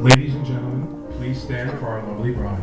Ladies and gentlemen, please stand for our lovely bride.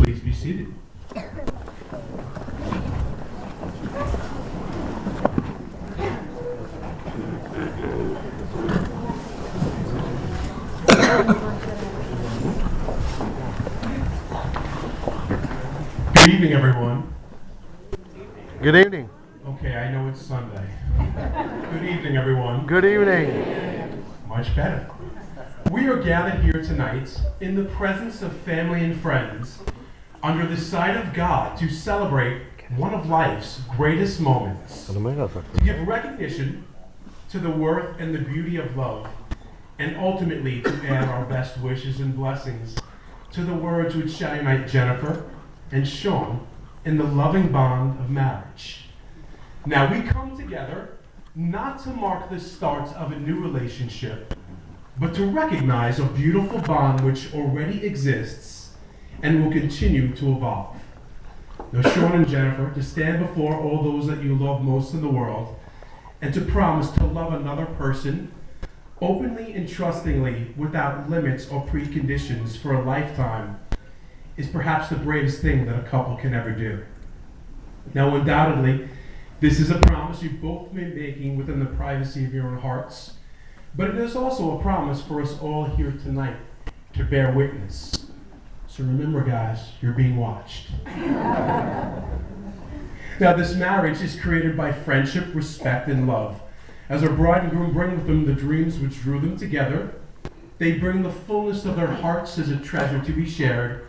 Please be seated. Good evening, everyone. Good evening. Okay, I know it's Sunday. Good evening, everyone. Good evening. Much better. We are gathered here tonight in the presence of family and friends under the sight of God to celebrate one of life's greatest moments, to give recognition to the worth and the beauty of love, and ultimately to add our best wishes and blessings to the words which shall unite Jennifer and Sean in the loving bond of marriage. Now we come together not to mark the start of a new relationship, but to recognize a beautiful bond which already exists and will continue to evolve. Now, Sean and Jennifer, to stand before all those that you love most in the world and to promise to love another person openly and trustingly without limits or preconditions for a lifetime is perhaps the bravest thing that a couple can ever do. Now, undoubtedly, this is a promise you've both been making within the privacy of your own hearts, but it is also a promise for us all here tonight to bear witness. So remember, guys, you're being watched. Now, this marriage is created by friendship, respect, and love. As our bride and groom bring with them the dreams which drew them together, they bring the fullness of their hearts as a treasure to be shared,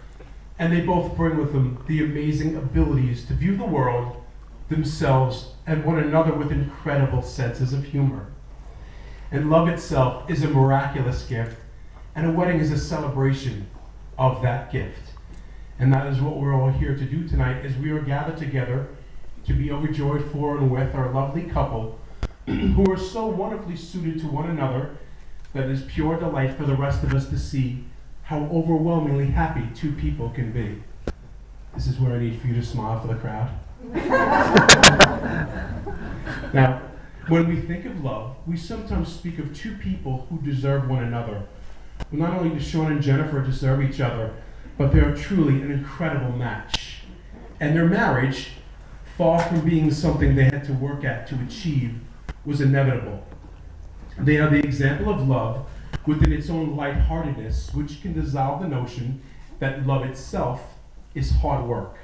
and they both bring with them the amazing abilities to view the world, themselves, and one another with incredible senses of humor. And love itself is a miraculous gift, and a wedding is a celebration of that gift. And that is what we're all here to do tonight, as we are gathered together to be overjoyed for and with our lovely couple who are so wonderfully suited to one another that it is pure delight for the rest of us to see how overwhelmingly happy two people can be. This is where I need for you to smile for the crowd. Now, when we think of love, we sometimes speak of two people who deserve one another. Not only do Sean and Jennifer deserve each other, but they are truly an incredible match. And their marriage, far from being something they had to work at to achieve, was inevitable. They are the example of love within its own lightheartedness, which can dissolve the notion that love itself is hard work.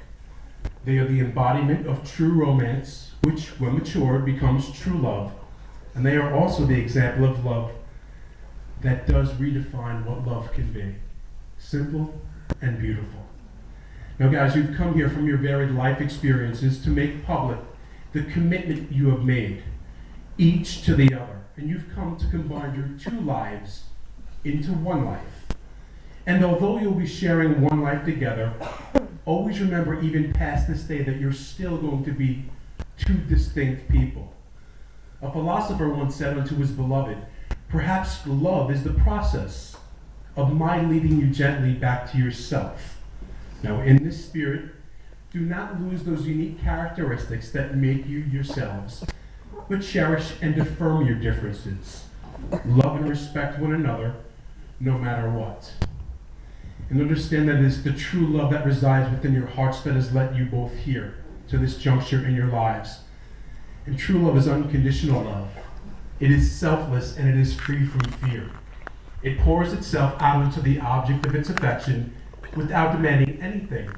They are the embodiment of true romance, which, when matured, becomes true love. And they are also the example of love that does redefine what love can be. Simple and beautiful. Now guys, you've come here from your varied life experiences to make public the commitment you have made, each to the other. And you've come to combine your two lives into one life. And although you'll be sharing one life together, always remember, even past this day, that you're still going to be two distinct people. A philosopher once said unto his beloved, "Perhaps love is the process of my leading you gently back to yourself." Now, in this spirit, do not lose those unique characteristics that make you yourselves, but cherish and affirm your differences. Love and respect one another, no matter what. And understand that it is the true love that resides within your hearts that has led you both here to this juncture in your lives. And true love is unconditional love. It is selfless and it is free from fear. It pours itself out into the object of its affection without demanding anything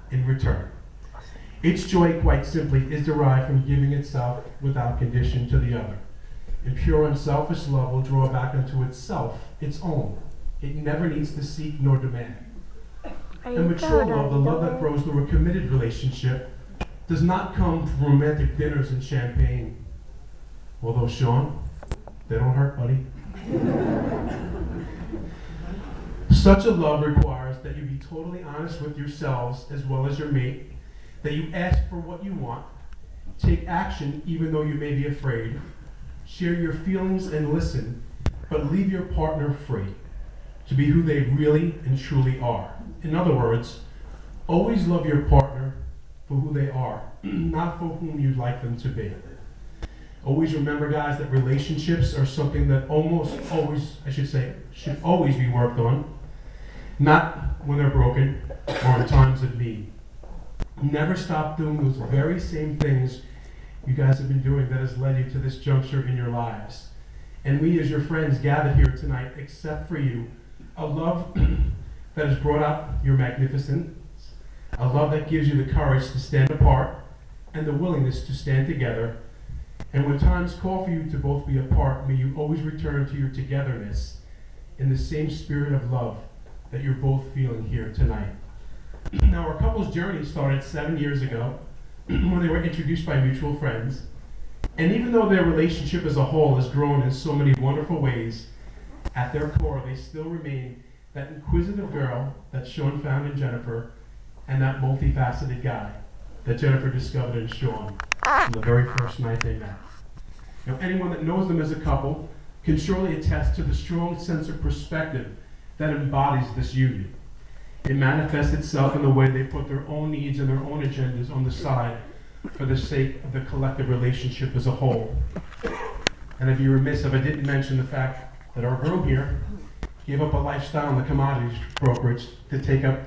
in return. Its joy, quite simply, is derived from giving itself without condition to the other. And pure unselfish love will draw back unto itself its own. It never needs to seek nor demand. And mature love, the love that grows through a committed relationship, does not come from romantic dinners and champagne. Although, Sean, they don't hurt, buddy. Such a love requires that you be totally honest with yourselves as well as your mate, that you ask for what you want, take action even though you may be afraid, share your feelings and listen, but leave your partner free to be who they really and truly are. In other words, always love your partner for who they are, not for whom you'd like them to be. Always remember, guys, that relationships are something that should always be worked on, not when they're broken or in times of need. Never stop doing those very same things you guys have been doing that has led you to this juncture in your lives. And we, as your friends gathered here tonight, accept for you a love that has brought out your magnificence, a love that gives you the courage to stand apart and the willingness to stand together. And when times call for you to both be apart, may you always return to your togetherness in the same spirit of love that you're both feeling here tonight. Now, our couple's journey started 7 years ago when they were introduced by mutual friends. And even though their relationship as a whole has grown in so many wonderful ways, at their core, they still remain that inquisitive girl that Sean found in Jennifer and that multifaceted guy that Jennifer discovered in Sean on the very first night they met. Now, anyone that knows them as a couple can surely attest to the strong sense of perspective that embodies this union. It manifests itself in the way they put their own needs and their own agendas on the side for the sake of the collective relationship as a whole. And I'd be remiss if I didn't mention the fact that our groom here gave up a lifestyle in the commodities brokerage to take up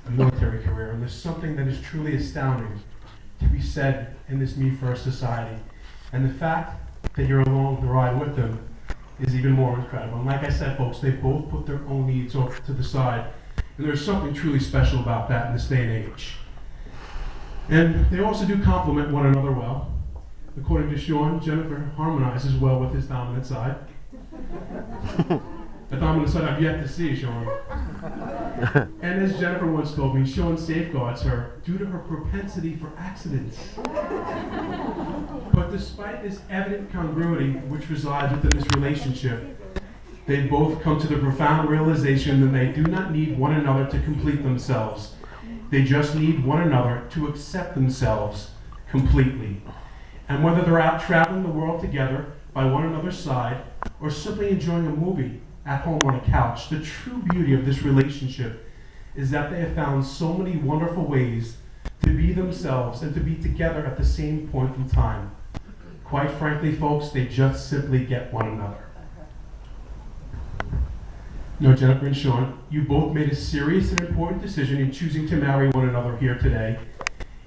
a military career. And there's something that is truly astounding to be said in this Me First society. And the fact that you're along the ride with them is even more incredible. And like I said, folks, they both put their own needs off to the side. And there's something truly special about that in this day and age. And they also do complement one another well. According to Sean, Jennifer harmonizes well with his dominant side. The dominant side I've yet to see, Sean. And as Jennifer once told me, Sean safeguards her due to her propensity for accidents. But despite this evident congruity which resides within this relationship, they both come to the profound realization that they do not need one another to complete themselves. They just need one another to accept themselves completely. And whether they're out traveling the world together by one another's side or simply enjoying a movie at home on a couch, the true beauty of this relationship is that they have found so many wonderful ways to be themselves and to be together at the same point in time. Quite frankly, folks, they just simply get one another. No, Jennifer and Sean, you both made a serious and important decision in choosing to marry one another here today,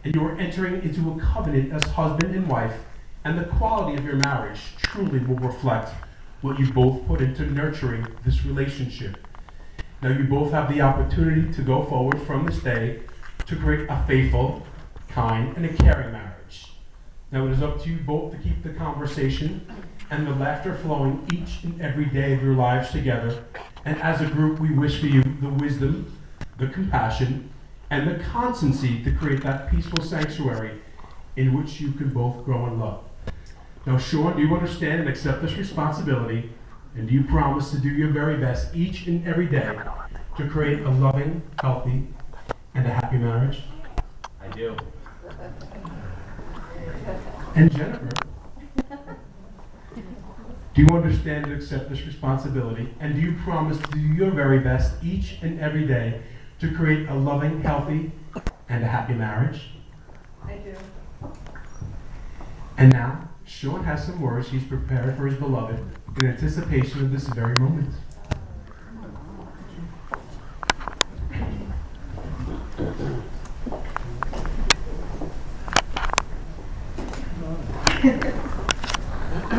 and you are entering into a covenant as husband and wife, and the quality of your marriage truly will reflect what you both put into nurturing this relationship. Now you both have the opportunity to go forward from this day to create a faithful, kind, and a caring marriage. Now it is up to you both to keep the conversation and the laughter flowing each and every day of your lives together. And as a group, we wish for you the wisdom, the compassion, and the constancy to create that peaceful sanctuary in which you can both grow in love. Now, Sean, do you understand and accept this responsibility? And do you promise to do your very best each and every day to create a loving, healthy, and a happy marriage? I do. And Jennifer, do you understand and accept this responsibility? And do you promise to do your very best each and every day to create a loving, healthy, and a happy marriage? I do. And now, Sean has some words he's prepared for his beloved in anticipation of this very moment.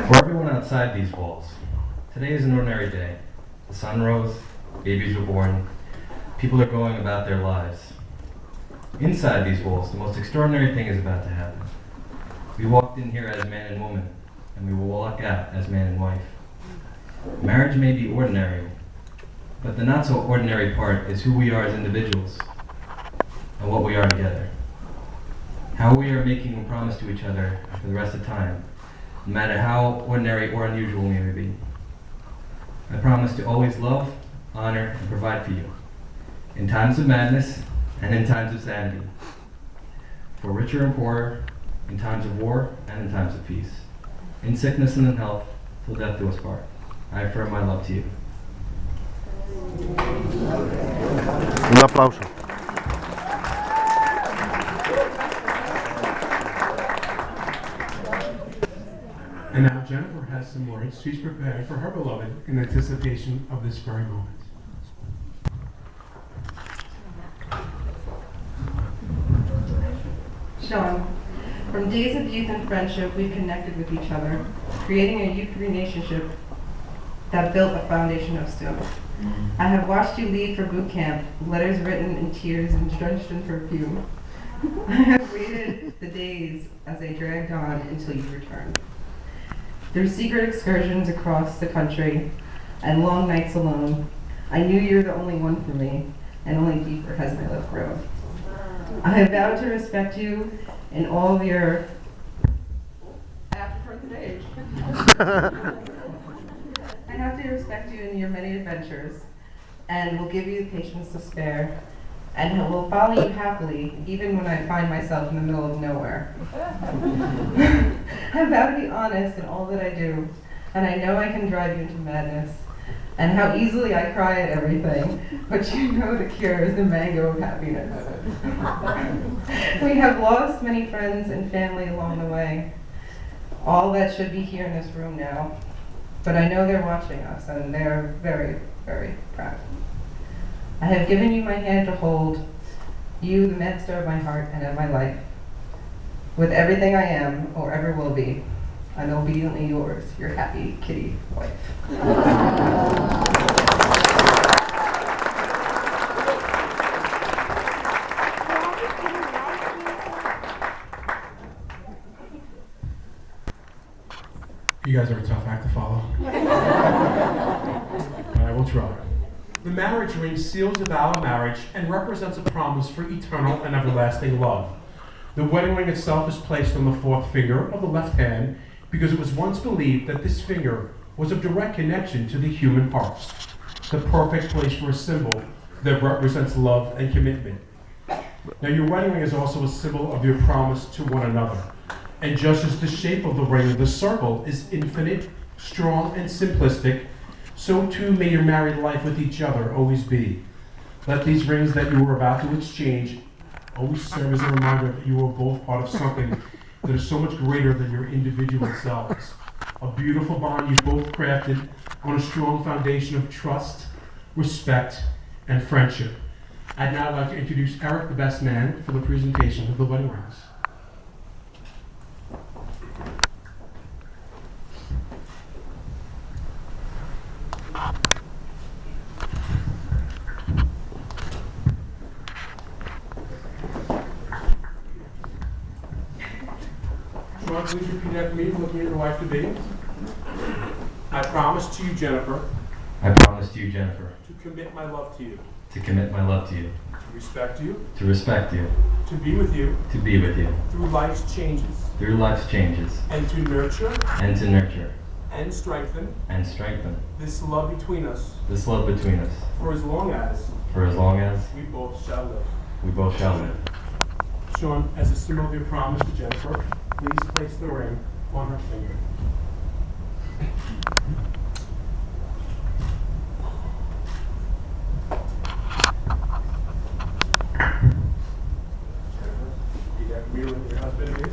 For everyone outside these walls, today is an ordinary day. The sun rose, babies were born, people are going about their lives. Inside these walls, the most extraordinary thing is about to happen. We walked in here as man and woman, and we will walk out as man and wife. Marriage may be ordinary, but the not so ordinary part is who we are as individuals and what we are together. How we are making a promise to each other for the rest of time, no matter how ordinary or unusual we may be. I promise to always love, honor, and provide for you, in times of madness and in times of sanity, for richer and poorer, in times of war and in times of peace, in sickness and in health, till death do us part. I affirm my love to you. Un aplauso. And now Jennifer has some words she's prepared for her beloved in anticipation of this very moment. Sean, from days of youth and friendship, we've connected with each other, creating a youth relationship that built a foundation of stone. I have watched you leave for boot camp, letters written in tears and drenched in perfume. I have waited the days as they dragged on until you returned. Through secret excursions across the country and long nights alone, I knew you were the only one for me, and only deeper has my love grown. I have vowed to respect you in all of your after birth age. I have to respect you in your many adventures, and will give you the patience to spare, and will follow you happily, even when I find myself in the middle of nowhere. I vow to be honest in all that I do, and I know I can drive you into madness, and how easily I cry at everything, but you know the cure is the mango of happiness. We have lost many friends and family along the way, all that should be here in this room now, but I know they're watching us, and they're very, very proud. I have given you my hand to hold, you the master of my heart and of my life. With everything I am, or ever will be, I'm obediently yours, your happy kitty wife. You guys are a tough act to follow. I will try. The marriage ring seals a vow of marriage and represents a promise for eternal and everlasting love. The wedding ring itself is placed on the fourth finger of the left hand because it was once believed that this finger was of direct connection to the human heart, the perfect place for a symbol that represents love and commitment. Now, your wedding ring is also a symbol of your promise to one another. And just as the shape of the ring of the circle is infinite, strong, and simplistic, so too may your married life with each other always be. Let these rings that you are about to exchange always serve as a reminder that you are both part of something that is so much greater than your individual selves. A beautiful bond you both crafted on a strong foundation of trust, respect, and friendship. I'd now like to introduce Eric, the best man, for the presentation of the wedding rings. Sean, please repeat after me, looking at your wife to be. I promise to you, Jennifer. I promise to you, Jennifer. To commit my love to you. To commit my love to you. To respect you. To respect you. To be with you. To be with you. Through life's changes. Through life's changes. And to nurture. And to nurture. And strengthen. And strengthen. This love between us. This love between us. For as long as. For as long as. We both shall live. We both shall live. Sean, as a symbol of your promise to Jennifer, please place the ring on her finger. Your husband and me.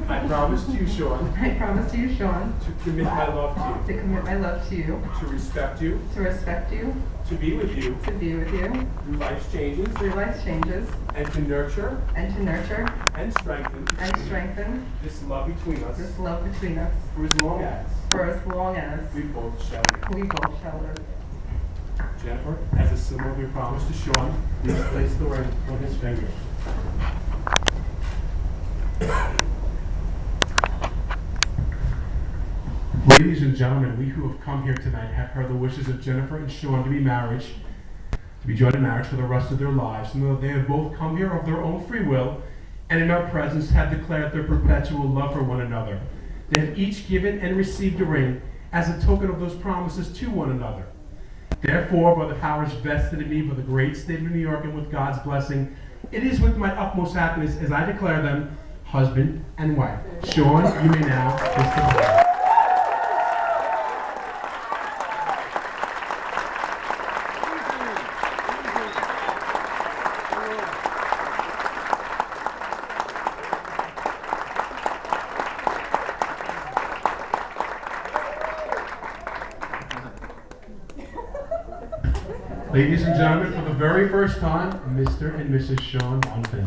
I promise to you, Sean. I promise to you, Sean. To commit my love to you. To commit my love to you. To respect you. To respect you. To be with you. To be with you. Through life's changes. Through life's changes. And to nurture. And to nurture. And strengthen. And strengthen. This love between us. This love between us. For as long as. For as long as. We both shall live. We both shall live. Jennifer, as a symbol of your promise to Sean, please place the ring on his finger. Ladies and gentlemen, we who have come here tonight have heard the wishes of Jennifer and Sean to be joined in marriage for the rest of their lives, and though they have both come here of their own free will, and in our presence have declared their perpetual love for one another. They have each given and received a ring as a token of those promises to one another. Therefore, by the powers vested in me by the great state of New York and with God's blessing, it is with my utmost happiness as I declare them husband and wife. Sean, you may now kiss the bride. Ladies and gentlemen, for the very first time, Mr. and Mrs. Sean Bonfin.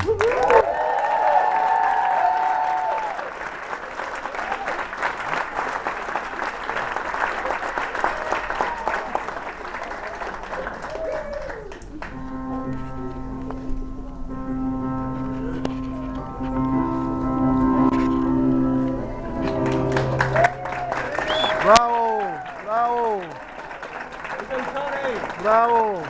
Bravo, bravo, bravo.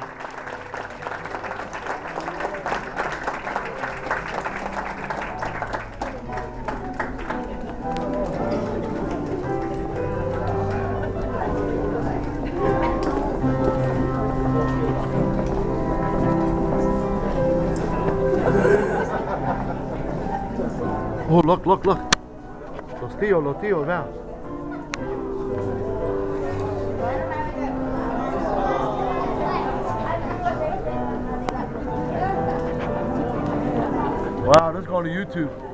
Oh, look, look, look. Los tíos, vean. Wow, this is going to YouTube.